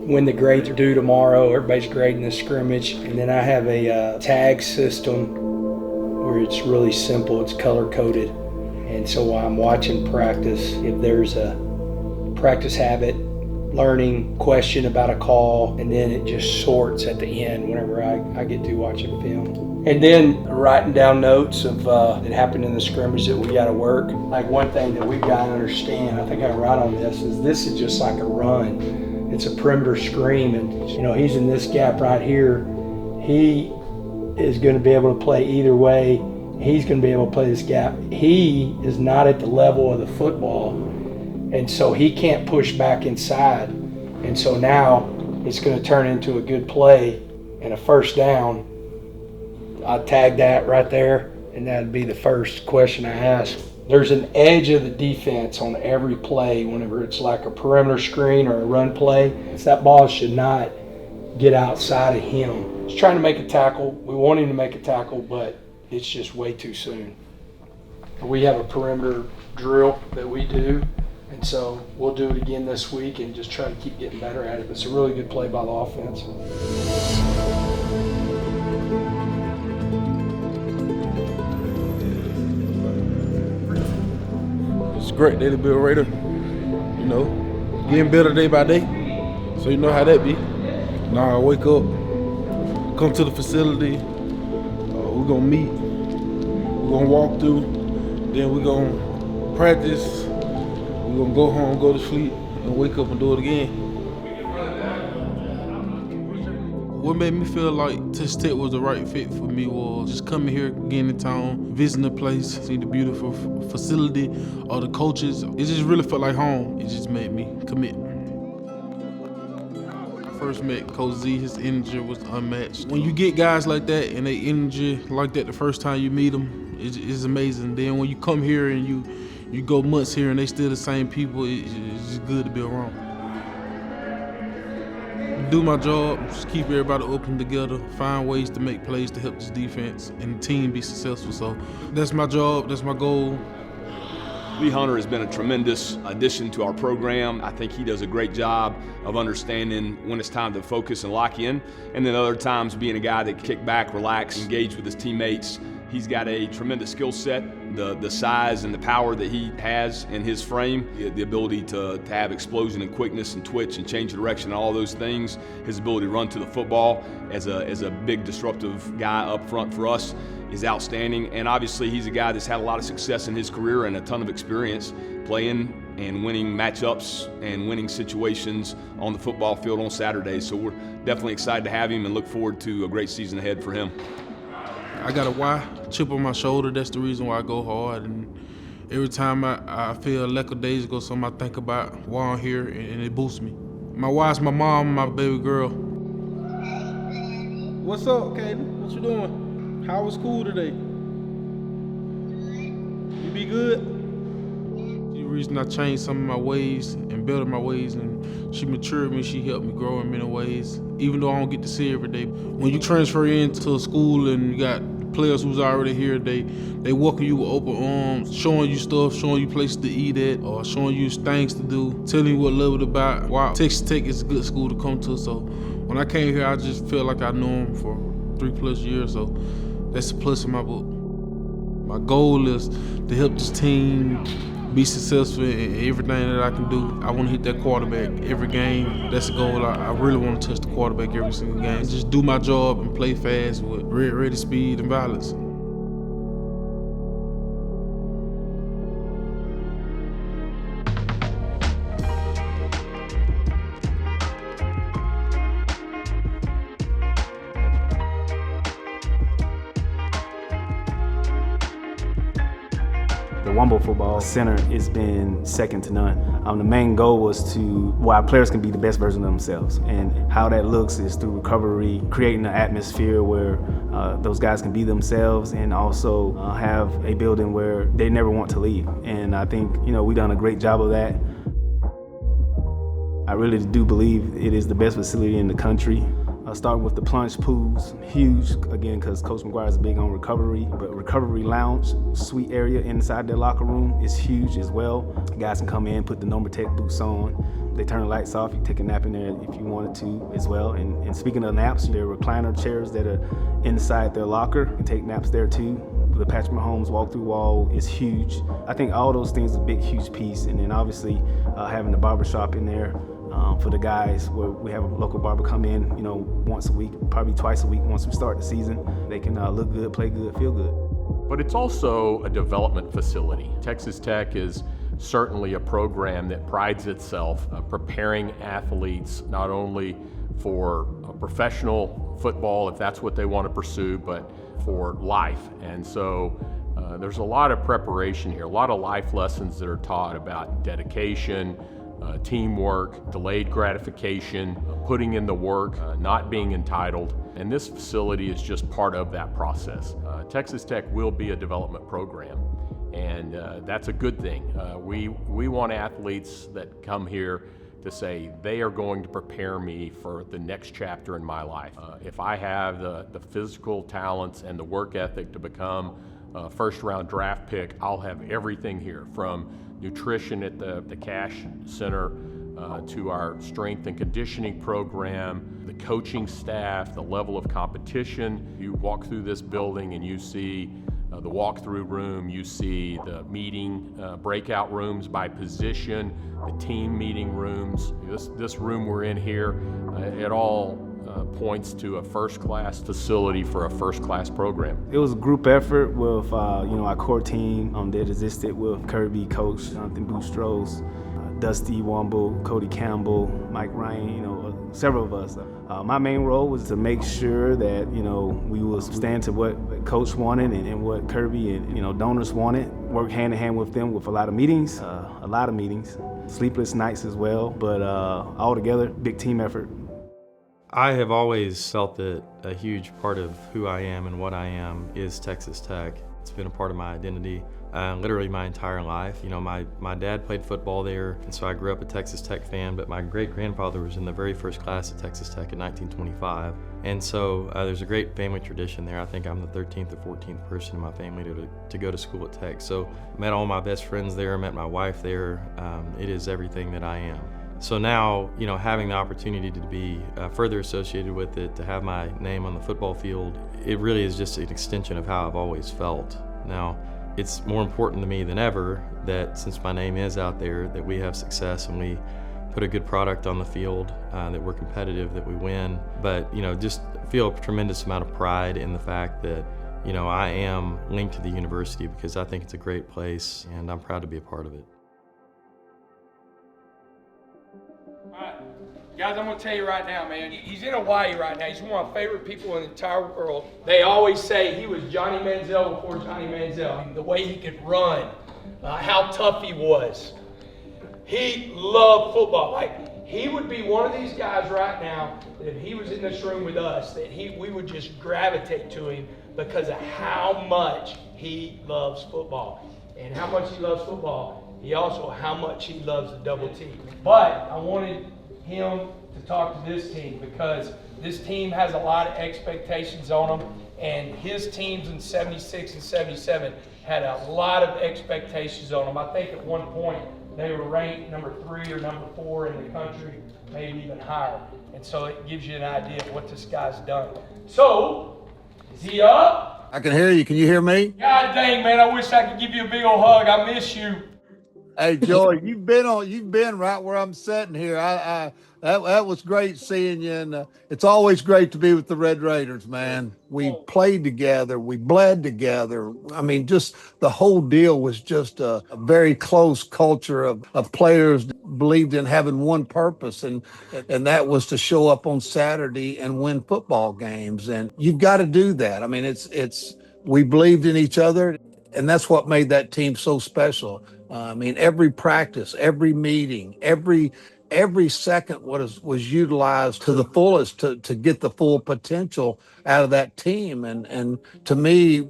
when the grades are due tomorrow, everybody's grading the scrimmage. And then I have a tag system where it's really simple, it's color coded. And so while I'm watching practice, if there's a practice habit, learning question about a call, and then it just sorts at the end whenever I get to watching film. And then writing down notes of that happened in the scrimmage that we got to work. Like one thing that we've got to understand, I think I write on this is just like a run. It's a perimeter screen, and he's in this gap right here. He is going to be able to play either way. He's going to be able to play this gap. He is not at the level of the football, and so he can't push back inside. And so now it's going to turn into a good play and a first down. I tag that right there, and that'd be the first question I ask. There's an edge of the defense on every play whenever it's like a perimeter screen or a run play. It's that ball should not get outside of him. He's trying to make a tackle. We want him to make a tackle, but it's just way too soon. We have a perimeter drill that we do, and so we'll do it again this week and just try to keep getting better at it. It's a really good play by the offense. It's a great day to be a Raider, getting better day by day. So you know how that be. Now I wake up, come to the facility, we're gonna meet, we're gonna walk through, then we're gonna practice, we're gonna go home, go to sleep, and wake up and do it again. What made me feel like Texas Tech was the right fit for me was just coming here, getting in town, visiting the place, seeing the beautiful facility, all the coaches. It just really felt like home. It just made me commit. I first met Coach Z, his energy was unmatched. When you get guys like that and they energy like that the first time you meet them, it's amazing. Then when you come here and you go months here and they still the same people, it's just good to be around. Do my job, just keep everybody open together, find ways to make plays to help this defense and the team be successful. So that's my job, that's my goal. Lee Hunter has been a tremendous addition to our program. I think he does a great job of understanding when it's time to focus and lock in, and then other times being a guy that can kick back, relax, engage with his teammates. He's got a tremendous skill set, the size and the power that he has in his frame, the ability to have explosion and quickness and twitch and change direction and all those things, his ability to run to the football as a big disruptive guy up front for us is outstanding. And obviously he's a guy that's had a lot of success in his career and a ton of experience playing and winning matchups and winning situations on the football field on Saturdays. So we're definitely excited to have him and look forward to a great season ahead for him. I got a why chip on my shoulder. That's the reason why I go hard. And every time I feel lackadaisical, something I think about why I'm here, and it boosts me. My wife's my mom, my baby girl. What's up, Kaden? What you doing? How was school today? You be good? The reason I changed some of my ways and bettered my ways, and she matured me, she helped me grow in many ways, even though I don't get to see her every day. When you transfer into a school and you got players who's already here, they welcome you with open arms, showing you stuff, showing you places to eat at, or showing you things to do, telling you what love it about. Wow, Texas Tech is a good school to come to, so when I came here, I just felt like I knew them for 3+ years, so that's a plus in my book. My goal is to help this team be successful in everything that I can do. I want to hit that quarterback every game. That's the goal. I really want to touch the quarterback every single game. Just do my job and play fast with ready speed and violence. The Wombo Football Center has been second to none. The main goal was why players can be the best version of themselves. And how that looks is through recovery, creating an atmosphere where those guys can be themselves and also have a building where they never want to leave. And I think, we've done a great job of that. I really do believe it is the best facility in the country. Starting with the plunge pools, huge, again, because Coach McGuire is big on recovery, but recovery lounge, suite area inside their locker room is huge as well. Guys can come in, put the Norma Tech boots on, They turn the lights off. You can take a nap in there if you wanted to as well. And speaking of naps, there are recliner chairs that are inside their locker. You can take naps there too. The Patrick Mahomes walk-through wall is huge. I think all those things are a big, huge piece. And then obviously having the barbershop in there for the guys, where we have a local barber come in, once a week, probably twice a week once we start the season. They can look good, play good, feel good. But it's also a development facility. Texas Tech is certainly a program that prides itself preparing athletes not only for professional football, if that's what they want to pursue, but for life. And so there's a lot of preparation here, a lot of life lessons that are taught about dedication, teamwork, delayed gratification, putting in the work, not being entitled. And this facility is just part of that process. Texas Tech will be a development program, and that's a good thing. We want athletes that come here to say they are going to prepare me for the next chapter in my life. If I have the physical talents and the work ethic to become a first-round draft pick, I'll have everything here, from nutrition at the Cash Center to our strength and conditioning program, the coaching staff, the level of competition. You walk through this building and you see the walk-through room, you see the meeting breakout rooms by position, the team meeting rooms. This room we're in here, it all points to a first-class facility for a first-class program. It was a group effort with our core team that existed with Kirby, Coach Jonathan Boostros, Dusty Womble, Cody Campbell, Mike Ryan, several of us. My main role was to make sure that, we would stand to what Coach wanted and what Kirby and, donors wanted. Work hand in hand with them with a lot of meetings, sleepless nights as well, but all together, big team effort. I have always felt that a huge part of who I am and what I am is Texas Tech. It's been a part of my identity literally my entire life. My dad played football there, and so I grew up a Texas Tech fan, but my great-grandfather was in the very first class at Texas Tech in 1925. And so there's a great family tradition there. I think I'm the 13th or 14th person in my family to go to school at Tech. So met all my best friends there, met my wife there. It is everything that I am. So now, having the opportunity to be further associated with it, to have my name on the football field, it really is just an extension of how I've always felt. Now, it's more important to me than ever that since my name is out there, that we have success and we put a good product on the field, that we're competitive, that we win. But, just feel a tremendous amount of pride in the fact that, I am linked to the university because I think it's a great place and I'm proud to be a part of it. All right, guys, I'm going to tell you right now, man, he's in Hawaii right now. He's one of my favorite people in the entire world. They always say he was Johnny Manziel before Johnny Manziel. The way he could run, how tough he was. He loved football. Like, he would be one of these guys right now that if he was in this room with us, that we would just gravitate to him because of how much he loves football. And how much he loves football, how much he loves the double T. But I wanted him to talk to this team because this team has a lot of expectations on them, and his teams in 76 and 77 had a lot of expectations on them. I think at one point they were ranked number 3 or number 4 in the country, maybe even higher. And so it gives you an idea of what this guy's done. So, is he up? I can hear you. Can you hear me? God dang, man, I wish I could give you a big old hug. I miss you. Hey, Joey, you've been right where I'm sitting here. That was great seeing you, and it's always great to be with the Red Raiders, man. We played together, we bled together. I mean, just the whole deal was just a very close culture of players that believed in having one purpose, and that was to show up on Saturday and win football games. And you've got to do that. I mean, we believed in each other, and that's what made that team so special. I mean, every practice, every meeting, every second was utilized to the fullest to get the full potential out of that team. And to me,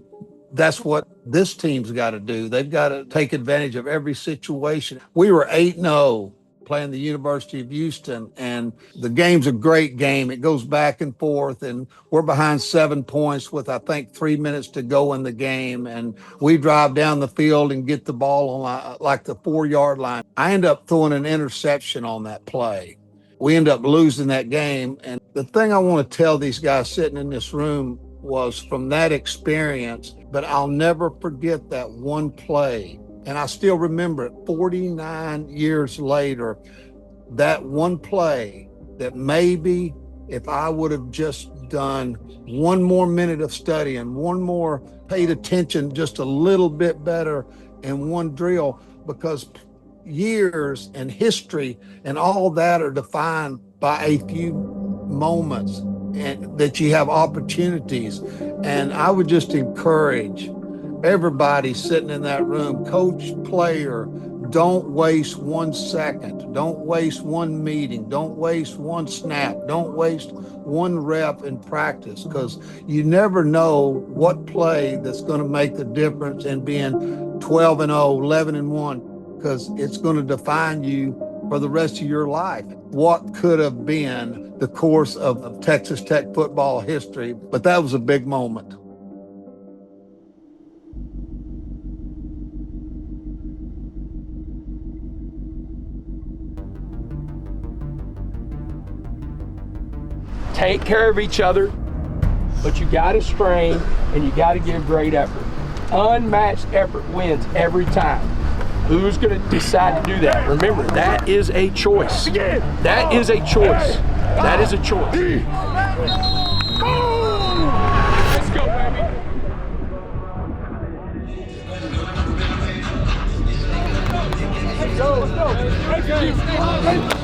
that's what this team's got to do. They've got to take advantage of every situation. We were 8-0 playing the University of Houston, and the game's a great game. It goes back and forth, and we're behind 7 points with, I think, 3 minutes to go in the game, and we drive down the field and get the ball on like the 4-yard line. I end up throwing an interception on that play. We end up losing that game, and the thing I want to tell these guys sitting in this room was from that experience, but I'll never forget that one play. And I still remember it 49 years later, that one play that maybe if I would have just done one more minute of study and one more paid attention just a little bit better in one drill, because years and history and all that are defined by a few moments and that you have opportunities. And I would just encourage everybody sitting in that room, coach, player, don't waste 1 second. Don't waste one meeting. Don't waste one snap. Don't waste one rep in practice, because you never know what play that's going to make the difference in being 12-0, 11-1, because it's going to define you for the rest of your life. What could have been the course of Texas Tech football history, but that was a big moment. Take care of each other, but you got to strain and you got to give great effort. Unmatched effort wins every time. Who's going to decide to do that? Remember, that is a choice. That is a choice. That is a choice. Let's go, baby. Let's go.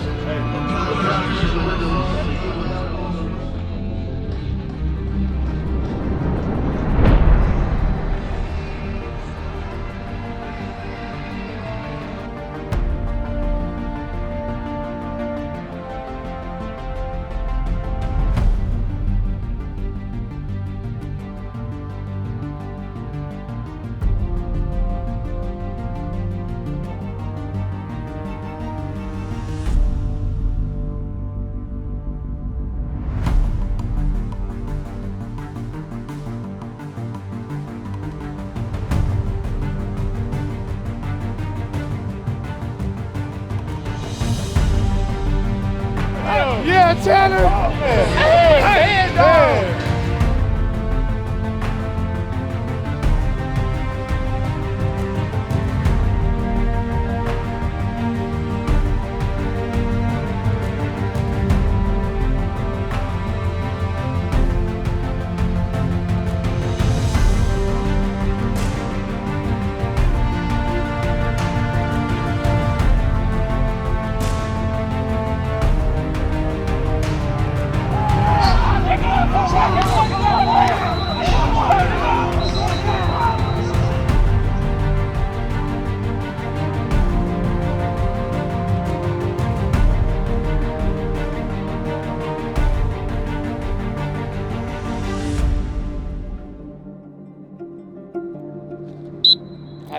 Yeah, Tanner! Hey, hey,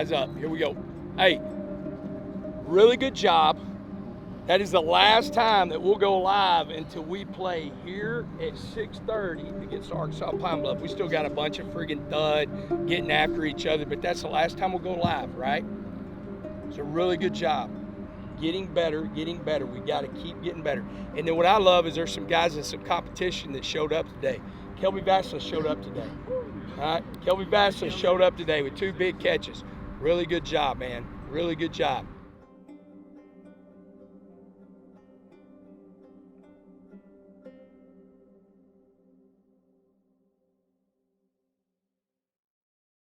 Eyes up, here we go. Hey, really good job. That is the last time that we'll go live until we play here at 6:30 against Arkansas Pine Bluff. We still got a bunch of friggin' thud getting after each other, but that's the last time we'll go live, right? So really good job. Getting better, getting better. We got to keep getting better. And then what I love is there's some guys in some competition that showed up today. Kelby Vassell showed up today. All right, Kelby Vassell showed up today with 2 big catches. Really good job, man. Really good job.